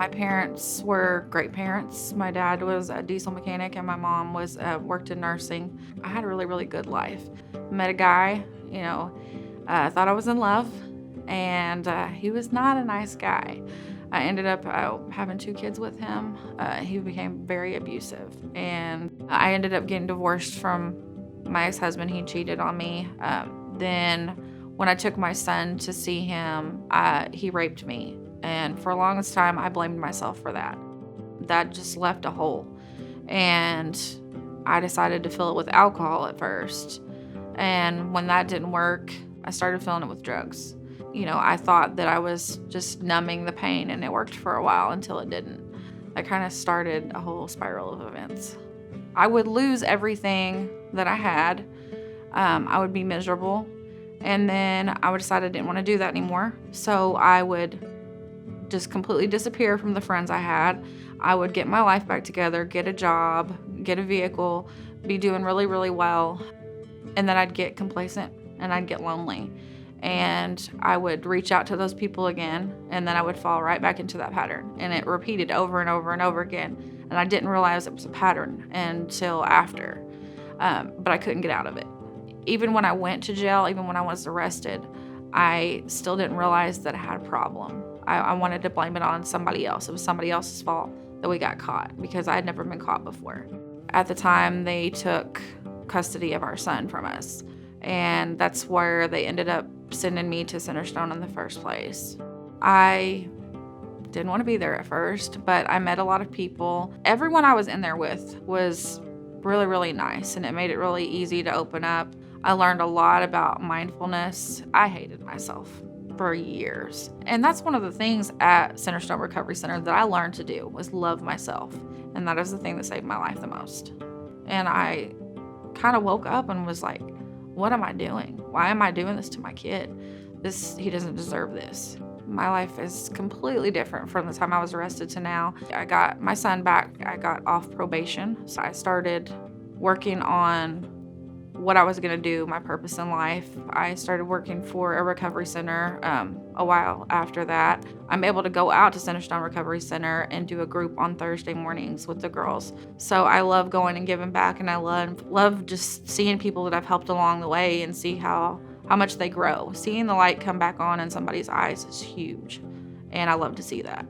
My parents were great parents. My dad was a diesel mechanic and my mom was worked in nursing. I had a really, really good life. Met a guy, thought I was in love, and he was not a nice guy. I ended up having 2 kids with him. He became very abusive, and I ended up getting divorced from my ex-husband. He cheated on me. Then when I took my son to see him, he raped me. And for the longest time, I blamed myself for that. That just left a hole. And I decided to fill it with alcohol at first. And when that didn't work, I started filling it with drugs. I thought that I was just numbing the pain, and it worked for a while until it didn't. That kind of started a whole spiral of events. I would lose everything that I had. I would be miserable. And then I would decide I didn't want to do that anymore. So I would just completely disappear from the friends I had. I would get my life back together, get a job, get a vehicle, be doing really, really well. And then I'd get complacent and I'd get lonely. And I would reach out to those people again, and then I would fall right back into that pattern. And it repeated over and over and over again. And I didn't realize it was a pattern until after. But I couldn't get out of it. Even when I went to jail, even when I was arrested, I still didn't realize that I had a problem. I wanted to blame it on somebody else. It was somebody else's fault that we got caught because I had never been caught before. At the time, they took custody of our son from us. And that's where they ended up sending me to Centerstone in the first place. I didn't want to be there at first, but I met a lot of people. Everyone I was in there with was really, really nice, and it made it really easy to open up. I learned a lot about mindfulness. I hated myself for years. And that's one of the things at Centerstone Recovery Center that I learned to do was love myself. And that is the thing that saved my life the most. And I kind of woke up and was like, what am I doing? Why am I doing this to my kid? He doesn't deserve this. My life is completely different from the time I was arrested to now. I got my son back. I got off probation. So I started working on what I was going to do, my purpose in life. I started working for a recovery center a while after that. I'm able to go out to Centerstone Recovery Center and do a group on Thursday mornings with the girls. So I love going and giving back, and I love just seeing people that I've helped along the way and see how much they grow. Seeing the light come back on in somebody's eyes is huge, and I love to see that.